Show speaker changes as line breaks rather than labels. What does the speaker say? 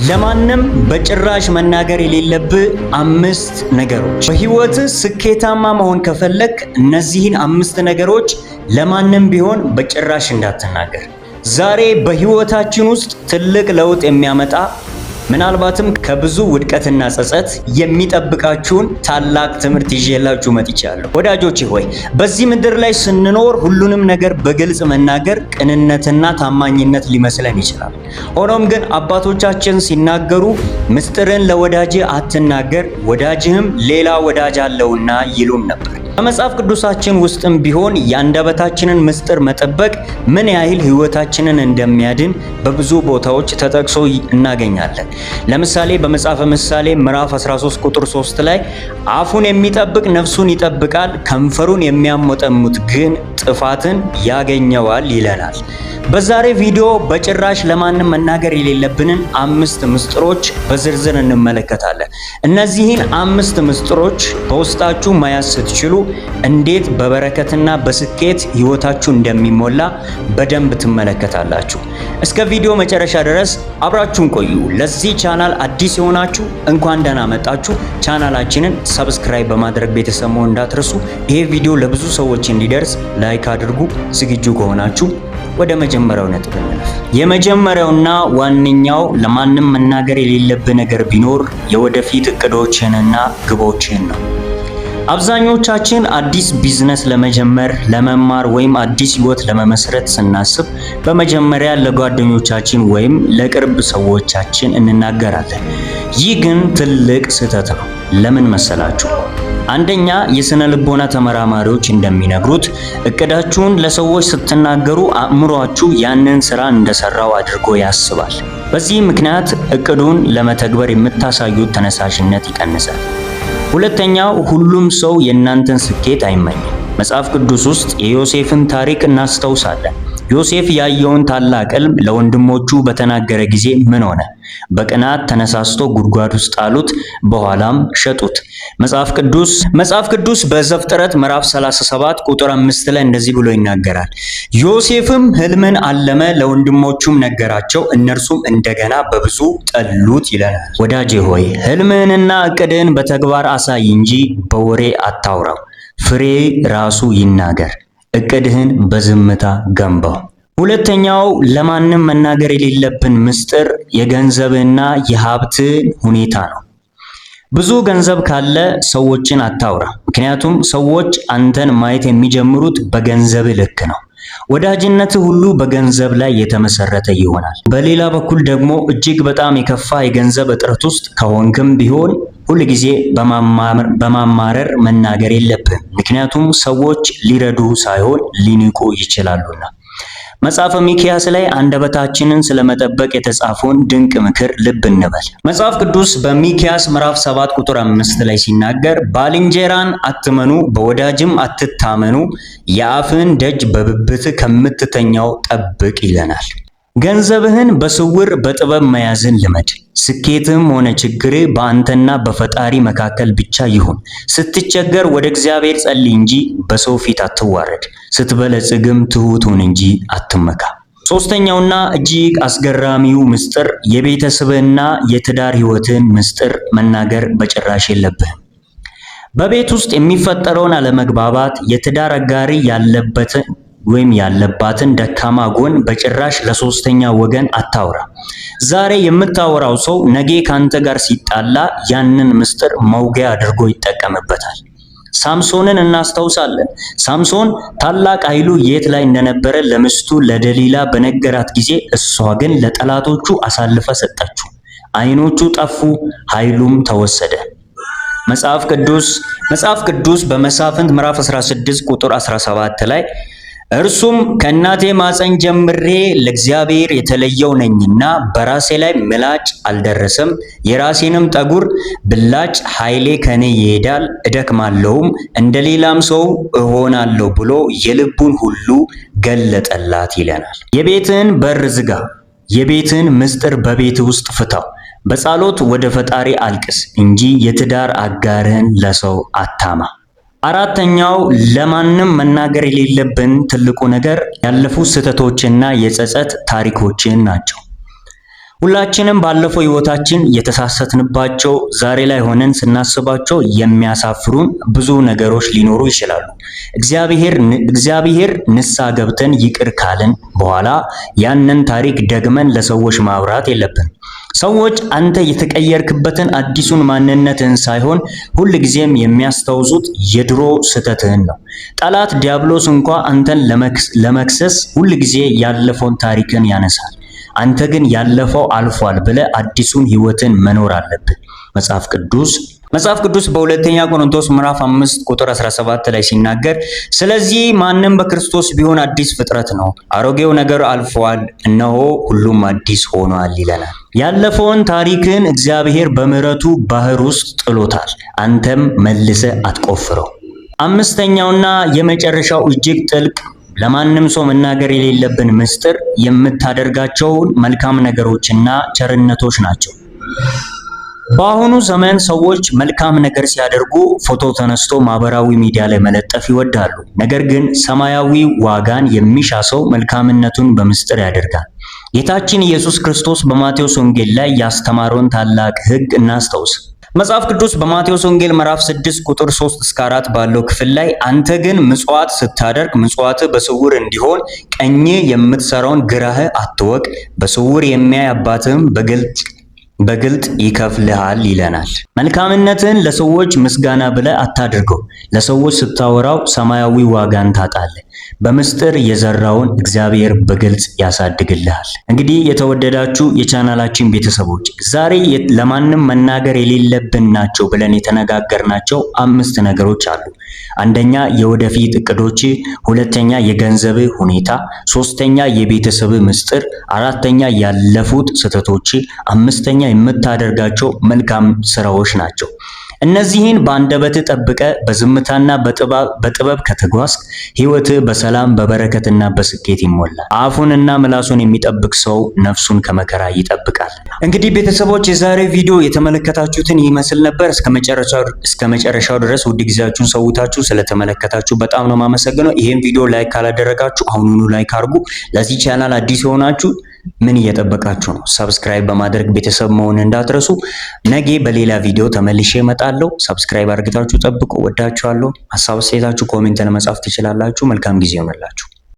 ለማንም በጭራሽ መናገር የሌለብህ 5 ነገሮች። በህይወት ስኬታማ መሆን ከፈለክ እነዚህን 5 ነገሮች ለማንም ቢሆን በጭራሽ እንዳትናገር። ዛሬ በህይወታችን ውስጥ ትልቅ ለውጥ የሚያመጣ ምናልባትም ከብዙ ውድቀትና ጸጸት የሚጠብቃችሁን ታላቅ ትምህርት ይዤላችሁ መጥቻለሁ። ወዳጆቼ ሆይ በዚህ ምድር ላይ ስንኖር ሁሉንም ነገር በግልጽ መናገር ቅንነትና ታማኝነት ሊመስለን ይችላል። ሆኖም ግን አባቶቻችን ሲናገሩ ምስጢርን ለወዳጅ አትናገር፣ ወዳጅህም ሌላ ወዳጅ አለውና ይሉን ነበር። በመጽሐፍ ቅዱሳችን ውስጥም ቢሆን የአንደበታችንን ምስጢር መጠበቅ ምን ያህል ህይወታችንን እንደሚያድን በብዙ ቦታዎች ተጠቅሶ እናገኛለን። ለምሳሌ በመጽሐፈ ምሳሌ ምዕራፍ 13 ቁጥር 3 ላይ አፉን የሚጠብቅ ነፍሱን ይጠብቃል፣ ከንፈሩን የሚያሞጠሙት ግን ጥፋትን ያገኘዋል ይለናል። በዛሬ ቪዲዮ በጭራሽ ለማንም መናገር የሌለብንን 5 ምስጢሮች በዝርዝር እንመለከታለን። እነዚህን 5 ምስጢሮች በውስጣችሁ መያዝ ስትችሉ እንዴት በበረከትና በስኬት ህይወታችሁ እንደሚሞላ በደንብ ትመለከታላችሁ። እስከ ቪዲዮ መጨረሻ ድረስ አብራችሁን ቆዩ። ለዚህ ቻናል አዲስ የሆናችሁ እንኳን ደህና መጣችሁ። ቻናላችንን ሰብስክራይብ በማድረግ ቤተሰብ መሆን እንዳትረሱ። ይሄ ቪዲዮ ለብዙ ሰዎች እንዲደርስ ላይክ አድርጉ። ዝግጁ ከሆናችሁ ወደ መጀመሪያው ነጥብ እንለፍ። የመጀመሪያውና ዋነኛው ለማንም መናገር የሌለብህ ነገር ቢኖር የወደፊት እቅዶችንና ግቦችን ነው። አብዛኞቻችን አዲስ ቢዝነስ ለመጀመር፣ ለመማር ወይም አዲስ ህይወት ለመመስረት ስናስብ በመጀመሪያ ለጓደኞቻችን ወይም ለቅርብ ሰዎቻችን እንናገራለን። ይህ ግን ትልቅ ስህተት ነው። ለምን መሰላችሁ? አንደኛ፣ የስነ ልቦና ተመራማሪዎች እንደሚነግሩት እቅዳችሁን ለሰዎች ስትናገሩ አእምሯችሁ ያንን ስራ እንደሰራው አድርጎ ያስባል። በዚህ ምክንያት እቅዱን ለመተግበር የምታሳዩት ተነሳሽነት ይቀንሳል። ሁለተኛው፣ ሁሉም ሰው የእናንተን ስኬት አይመኝም። መጽሐፍ ቅዱስ ውስጥ የዮሴፍን ታሪክ እናስታውሳለን። ዮሴፍ ያየውን ታላቅ ሕልም ለወንድሞቹ በተናገረ ጊዜ ምን ሆነ? በቅናት ተነሳስቶ ጉድጓድ ውስጥ ጣሉት፣ በኋላም ሸጡት። መጽሐፍ ቅዱስ በዘፍጥረት ምዕራፍ 37 ቁጥር 5 ላይ እንደዚህ ብሎ ይናገራል። ዮሴፍም ሕልምን አለመ፣ ለወንድሞቹም ነገራቸው፣ እነርሱም እንደገና በብዙ ጠሉት ይለናል። ወዳጄ ሆይ ሕልምህንና እቅድህን በተግባር አሳይ እንጂ በወሬ አታውራው። ፍሬ ራሱ ይናገር። እቅድህን በዝምታ ገንባው። ሁለተኛው ለማንም መናገር የሌለብን ምስጢር የገንዘብና የሀብት ሁኔታ ነው። ብዙ ገንዘብ ካለ ሰዎችን አታውራ፣ ምክንያቱም ሰዎች አንተን ማየት የሚጀምሩት በገንዘብ ልክ ነው። ወዳጅነት ሁሉ በገንዘብ ላይ የተመሰረተ ይሆናል። በሌላ በኩል ደግሞ እጅግ በጣም የከፋ የገንዘብ እጥረት ውስጥ ከሆንክም ቢሆን ሁል ጊዜ በማማረር መናገር የለብህም፣ ምክንያቱም ሰዎች ሊረዱ ሳይሆን ሊንቁ ይችላሉና። መጽሐፈ ሚክያስ ላይ አንደበታችንን ስለመጠበቅ የተጻፈውን ድንቅ ምክር ልብ እንበል። መጽሐፍ ቅዱስ በሚክያስ ምዕራፍ 7 ቁጥር 5 ላይ ሲናገር ባልንጀራን አትመኑ፣ በወዳጅም አትታመኑ፣ የአፍህን ደጅ በብብት ከምትተኛው ጠብቅ ይለናል። ገንዘብህን በስውር በጥበብ መያዝን ልመድ። ስኬትም ሆነ ችግር በአንተና በፈጣሪ መካከል ብቻ ይሁን። ስትቸገር ወደ እግዚአብሔር ጸልይ እንጂ በሰው ፊት አትዋረድ። ስትበለጽግም ትሁት ሁን እንጂ አትመካ። ሶስተኛውና እጅግ አስገራሚው ምስጢር የቤተሰብና የትዳር ህይወትን ምስጢር መናገር በጭራሽ የለብህም። በቤት ውስጥ የሚፈጠረውን አለመግባባት፣ የትዳር አጋሪ ያለባትን ደካማ ጎን በጭራሽ ለሶስተኛ ወገን አታውራ። ዛሬ የምታወራው ሰው ነገ ካንተ ጋር ሲጣላ ያንን ምስጢር መውጊያ አድርጎ ይጠቀምበታል። ሳምሶንን እናስታውሳለን። ሳምሶን ታላቅ ኃይሉ የት ላይ እንደነበረ ለሚስቱ ለደሊላ በነገራት ጊዜ እሷ ግን ለጠላቶቹ አሳልፈ ሰጠችው። ዓይኖቹ ጠፉ፣ ኃይሉም ተወሰደ። መጽሐፍ ቅዱስ በመሳፍንት ምዕራፍ 16 ቁጥር 17 ላይ እርሱም ከእናቴ ማፀን ጀምሬ ለእግዚአብሔር የተለየው ነኝና በራሴ ላይ ምላጭ አልደረሰም፣ የራሴንም ጠጉር ብላጭ ኃይሌ ከኔ ይሄዳል፣ እደክማለሁም፣ እንደሌላም ሰው እሆናለሁ ብሎ የልቡን ሁሉ ገለጠላት ይለናል። የቤትህን በር ዝጋ፣ የቤትህን ምስጢር በቤት ውስጥ ፍታው። በጸሎት ወደ ፈጣሪ አልቅስ እንጂ የትዳር አጋርህን ለሰው አታማ። አራተኛው ለማንም መናገር የሌለብን ትልቁ ነገር ያለፉ ስህተቶችና የጸጸት ታሪኮችን ናቸው። ሁላችንም ባለፈው ህይወታችን የተሳሳትንባቸው ዛሬ ላይ ሆነን ስናስባቸው የሚያሳፍሩን ብዙ ነገሮች ሊኖሩ ይችላሉ። እግዚአብሔር ንስሐ ገብተን ይቅር ካልን በኋላ ያንን ታሪክ ደግመን ለሰዎች ማውራት የለብንም። ሰዎች አንተ የተቀየርክበትን አዲሱን ማንነትህን ሳይሆን ሁልጊዜም የሚያስታውሱት የድሮ ስህተትህን ነው። ጠላት ዲያብሎስ እንኳ አንተን ለመክሰስ ሁልጊዜ ያለፈውን ታሪክን ያነሳል። አንተ ግን ያለፈው አልፏል ብለህ አዲሱን ህይወትን መኖር አለብህ። መጽሐፍ ቅዱስ በሁለተኛ ቆሮንቶስ ምዕራፍ 5 ቁጥር 17 ላይ ሲናገር ስለዚህ ማንም በክርስቶስ ቢሆን አዲስ ፍጥረት ነው፣ አሮጌው ነገር አልፏል፣ እነሆ ሁሉም አዲስ ሆኗል ይለናል። ያለፈውን ታሪክን እግዚአብሔር በምሕረቱ ባህር ውስጥ ጥሎታል። አንተም መልሰህ አትቆፍረው። አምስተኛውና የመጨረሻው እጅግ ጥልቅ ለማንም ሰው መናገር የሌለብን ምስጢር የምታደርጋቸውን መልካም ነገሮችና ቸርነቶች ናቸው። በአሁኑ ዘመን ሰዎች መልካም ነገር ሲያደርጉ ፎቶ ተነስቶ ማህበራዊ ሚዲያ ላይ መለጠፍ ይወዳሉ። ነገር ግን ሰማያዊ ዋጋን የሚሻ ሰው መልካምነቱን በምስጢር ያደርጋል። ጌታችን ኢየሱስ ክርስቶስ በማቴዎስ ወንጌል ላይ ያስተማረውን ታላቅ ሕግ እናስታውስ። መጽሐፍ ቅዱስ በማቴዎስ ወንጌል ምዕራፍ 6 ቁጥር 3 እስከ 4 ባለው ክፍል ላይ አንተ ግን ምጽዋት ስታደርግ ምጽዋትህ በስውር እንዲሆን ቀኝህ የምትሰራውን ግራህ አትወቅ፣ በስውር የሚያይ አባትህም በግልጥ ይከፍልሃል ይለናል። መልካምነትን ለሰዎች ምስጋና ብለህ አታድርገው። ለሰዎች ስታወራው ሰማያዊ ዋጋን ታጣለህ። በምስጢር የዘራውን እግዚአብሔር በግልጽ ያሳድግልሃል። እንግዲህ የተወደዳችሁ የቻናላችን ቤተሰቦች ዛሬ ለማንም መናገር የሌለብን ናቸው ብለን የተነጋገርናቸው 5 ነገሮች አሉ። አንደኛ የወደፊት እቅዶች፣ ሁለተኛ የገንዘብ ሁኔታ፣ ሶስተኛ የቤተሰብ ምስጢር፣ አራተኛ ያለፉት ስህተቶች፣ አምስተኛ የምታደርጋቸው መልካም ስራዎች ናቸው። እነዚህን በአንደበትህ ጠብቀህ በዝምታና በጥበብ ከተጓዝክ ሕይወትህ በሰላም በበረከትና በስኬት ይሞላል። አፉንና ምላሱን የሚጠብቅ ሰው ነፍሱን ከመከራ ይጠብቃል። እንግዲህ ቤተሰቦች የዛሬ ቪዲዮ የተመለከታችሁትን ይመስል ነበር። እስከ መጨረሻው ድረስ ውድ ጊዜያችሁን ሰውታችሁ ስለተመለከታችሁ በጣም ነው የማመሰግነው። ይሄን ቪዲዮ ላይክ ካላደረጋችሁ አሁኑኑ ላይክ አድርጉ። ለዚህ ቻናል አዲስ የሆናችሁ ምን እየጠበቃችሁ ነው? ሰብስክራይብ በማድረግ ቤተሰብ መሆን እንዳትረሱ። ነገ በሌላ ቪዲዮ ተመልሼ እመጣለሁ። ሰብስክራይብ አድርጋችሁ ጠብቁ። ወዳችኋለሁ። ሀሳብ አስተያየታችሁ ኮሜንት ለመጻፍ ትችላላችሁ። መልካም ጊዜ ይሆንላችሁ።